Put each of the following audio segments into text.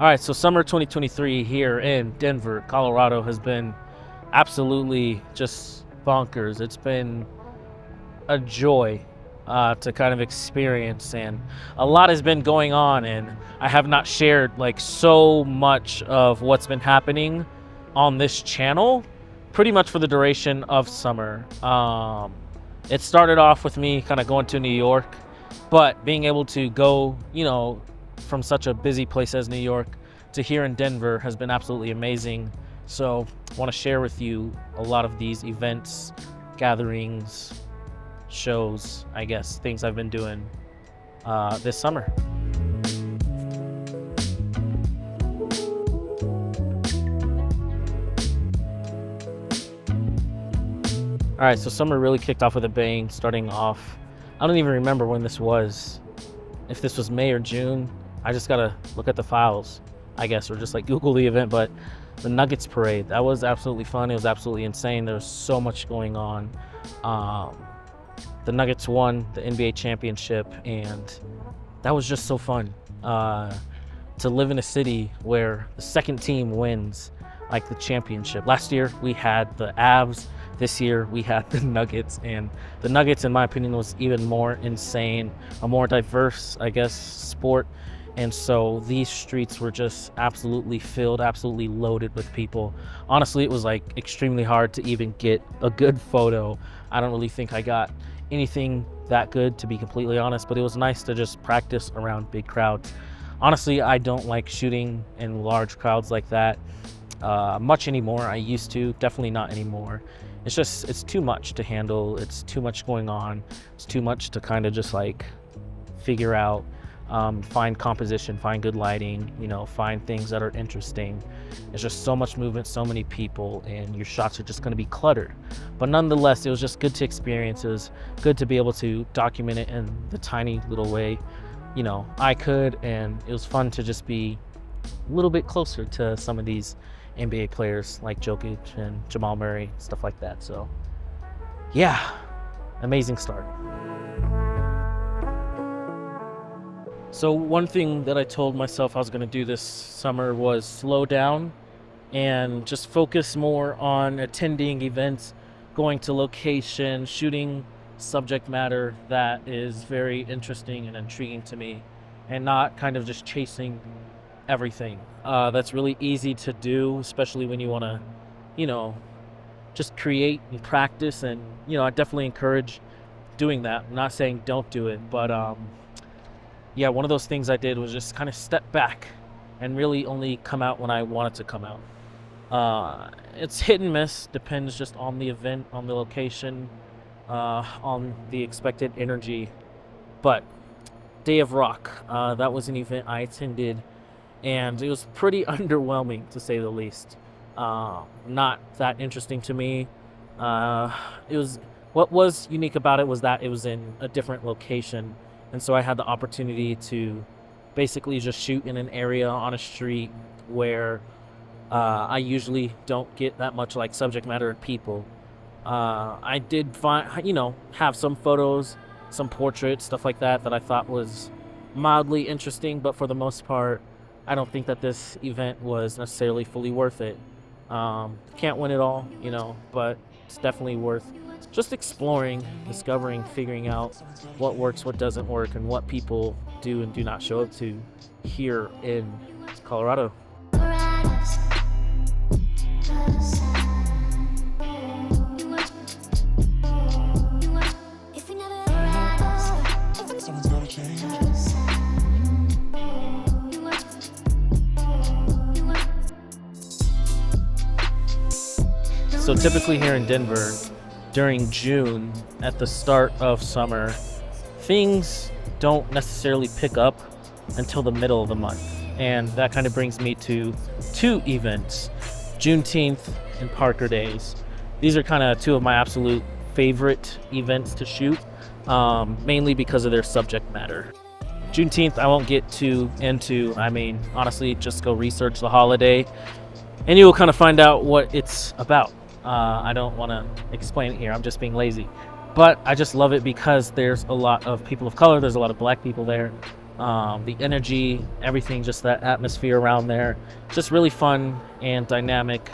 All right, so summer 2023 here in Denver, Colorado has been absolutely just bonkers. It's been a joy to kind of experience, and a lot has been going on, and I have not shared like so much of what's been happening on this channel pretty much for the duration of summer. It started off with me kind of going to New York, but being able to go, from such a busy place as New York to here in Denver has been absolutely amazing. So I want to share with you a lot of these events, gatherings, shows, I guess, things I've been doing this summer. All right, so summer really kicked off with a bang, starting off. I don't even remember when this was, if this was May or June. I just gotta look at the files, I guess, or just like Google the event. But the Nuggets parade, that was absolutely fun. It was absolutely insane. There was so much going on. The Nuggets won the NBA championship, and that was just so fun. To live in a city where the second team wins like the championship. Last year we had the Avs. This year we had the Nuggets, and the Nuggets, in my opinion, was even more insane, a more diverse, I guess, sport. And so these streets were just absolutely filled, absolutely loaded with people. Honestly, it was like extremely hard to even get a good photo. I don't really think I got anything that good, to be completely honest, but it was nice to just practice around big crowds. Honestly, I don't like shooting in large crowds like that much anymore. I used to, definitely not anymore. It's too much to handle. It's too much going on. It's too much to kind of just like figure out, find composition, find good lighting, find things that are interesting. It's just so much movement, so many people, and your shots are just going to be cluttered. But nonetheless, it was just good to experience. It was good to be able to document it in the tiny little way, I could, and it was fun to just be a little bit closer to some of these NBA players like Jokic and Jamal Murray, stuff like that. So yeah, amazing start. So one thing that I told myself I was going to do this summer was slow down and just focus more on attending events, going to location, shooting subject matter that is very interesting and intriguing to me, and not kind of just chasing everything. That's really easy to do, especially when you want to, just create and practice. And, I definitely encourage doing that. I'm not saying don't do it, but yeah, one of those things I did was just kind of step back and really only come out when I want it to come out. It's hit and miss, depends just on the event, on the location, on the expected energy. But Day of Rock, that was an event I attended, and it was pretty underwhelming, to say the least. Not that interesting to me. What was unique about it was that it was in a different location, and so I had the opportunity to basically just shoot in an area on a street where I usually don't get that much like subject matter and people. I did find, have some photos, some portraits, stuff like that I thought was mildly interesting, but for the most part, I don't think that this event was necessarily fully worth it. Can't win it all, but it's definitely worth just exploring, discovering, figuring out what works, what doesn't work, and what people do and do not show up to here in Colorado. So typically here in Denver, during June, at the start of summer, things don't necessarily pick up until the middle of the month. And that kind of brings me to two events, Juneteenth and Parker Days. These are kind of two of my absolute favorite events to shoot, mainly because of their subject matter. Juneteenth, I won't get too into. Honestly, just go research the holiday and you will kind of find out what it's about. I don't want to explain it here. I'm just being lazy. But I just love it because there's a lot of people of color. There's a lot of black people there. The energy, everything, just that atmosphere around there, just really fun and dynamic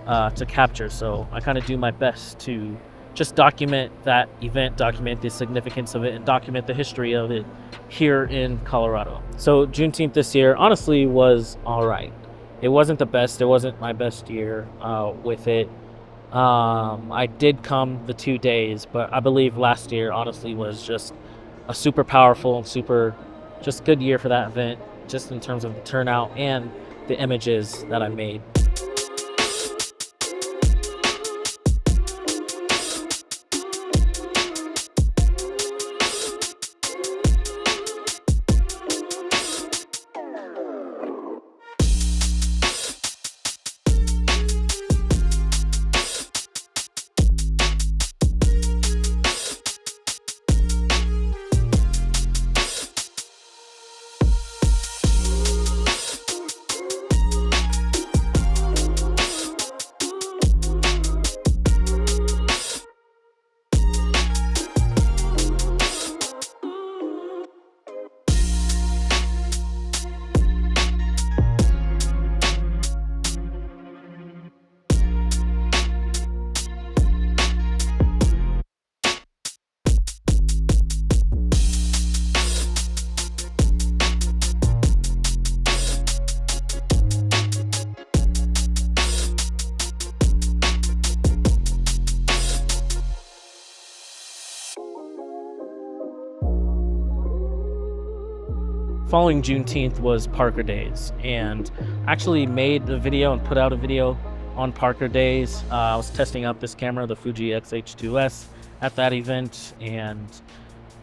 to capture. So I kind of do my best to just document that event, document the significance of it, and document the history of it here in Colorado. So Juneteenth this year honestly was all right. It wasn't the best. It wasn't my best year with it. I did come the 2 days, but I believe last year honestly was just a super powerful and super just good year for that event, just in terms of the turnout and the images that I made. Following Juneteenth was Parker Days, and actually made a video and put out a video on Parker Days. I was testing out this camera, the Fuji X-H2S, at that event, and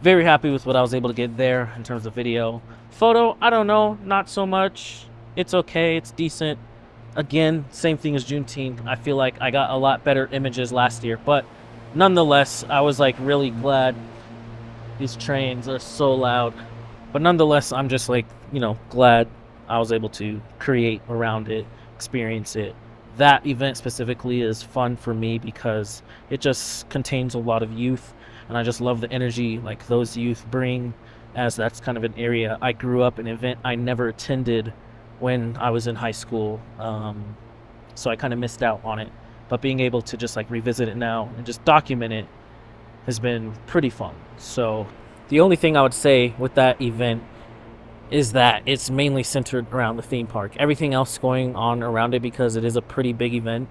very happy with what I was able to get there in terms of video. Photo, I don't know, not so much. It's okay, it's decent. Again, same thing as Juneteenth. I feel like I got a lot better images last year, but nonetheless, I was like really glad. These trains are so loud. But nonetheless, I'm just like, glad I was able to create around it, experience it. That event specifically is fun for me because it just contains a lot of youth, and I just love the energy like those youth bring, as that's kind of an area I grew up, an event I never attended when I was in high school. So I kind of missed out on it. But being able to just like revisit it now and just document it has been pretty fun. So the only thing I would say with that event is that it's mainly centered around the theme park. Everything else going on around it, because it is a pretty big event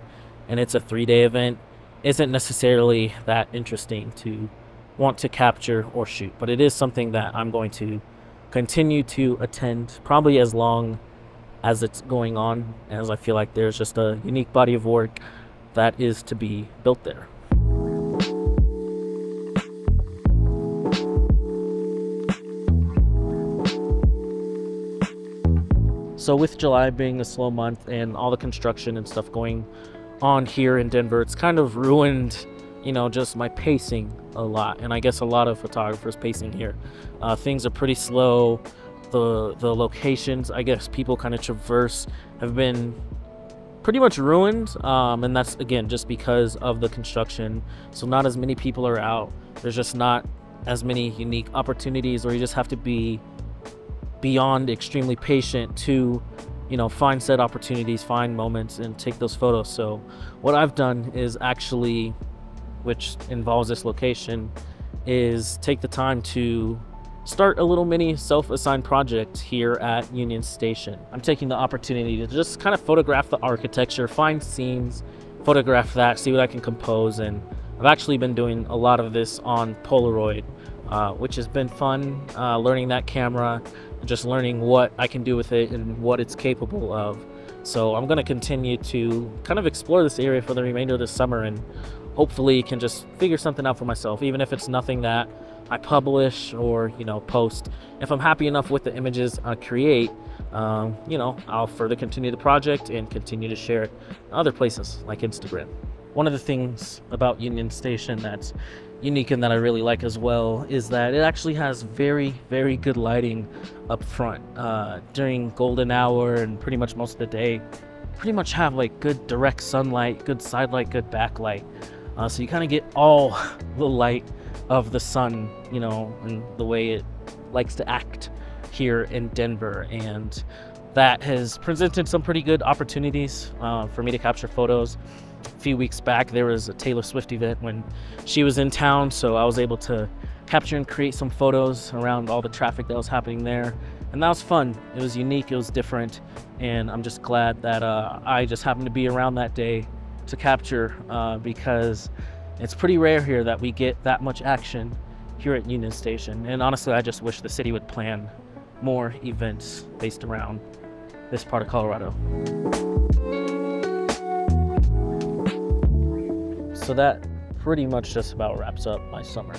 and it's a 3-day event, isn't necessarily that interesting to want to capture or shoot. But it is something that I'm going to continue to attend probably as long as it's going on, as I feel like there's just a unique body of work that is to be built there. So with July being a slow month and all the construction and stuff going on here in Denver, it's kind of ruined, just my pacing a lot. And I guess a lot of photographers pacing here. Things are pretty slow. The locations, I guess, people kind of traverse have been pretty much ruined. And that's, again, just because of the construction. So not as many people are out. There's just not as many unique opportunities, or you just have to be beyond extremely patient to find said opportunities, find moments, and take those photos. So what I've done is actually, which involves this location, is take the time to start a little mini self-assigned project here at Union Station. I'm taking the opportunity to just kind of photograph the architecture, find scenes, photograph that, see what I can compose. And I've actually been doing a lot of this on Polaroid, which has been fun, learning that camera, just learning what I can do with it and what it's capable of. So I'm going to continue to kind of explore this area for the remainder of the summer, and hopefully can just figure something out for myself, even if it's nothing that I publish or post. If I'm happy enough with the images I create, I'll further continue the project and continue to share it in other places like Instagram. One of the things about Union Station that's unique and that I really like as well is that it actually has very, very good lighting up front. During golden hour and pretty much most of the day, pretty much have like good direct sunlight, good side light, good backlight. So you kind of get all the light of the sun, and the way it likes to act here in Denver, and that has presented some pretty good opportunities for me to capture photos. A few weeks back, there was a Taylor Swift event when she was in town, so I was able to capture and create some photos around all the traffic that was happening there, and that was fun. It was unique, it was different, and I'm just glad that I just happened to be around that day to capture, because it's pretty rare here that we get that much action here at Union Station. And honestly, I just wish the city would plan more events based around this part of Colorado. So that pretty much just about wraps up my summer.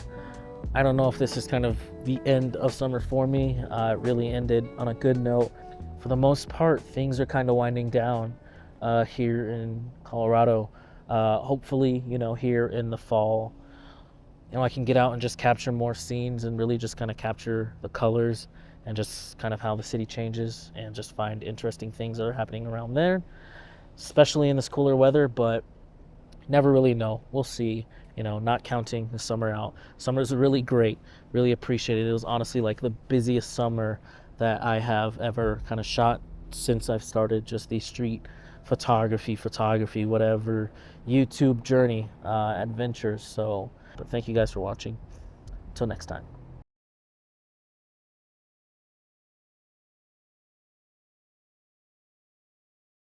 I don't know if this is kind of the end of summer for me. It really ended on a good note. For the most part, things are kind of winding down here in Colorado. Hopefully, here in the fall, I can get out and just capture more scenes and really just kind of capture the colors and just kind of how the city changes and just find interesting things that are happening around there, especially in this cooler weather, but never really know. We'll see, not counting the summer out. Summer's really great, really appreciated. It was honestly like the busiest summer that I have ever kind of shot since I've started just the street photography, whatever, YouTube journey, adventures. But thank you guys for watching. Until next time.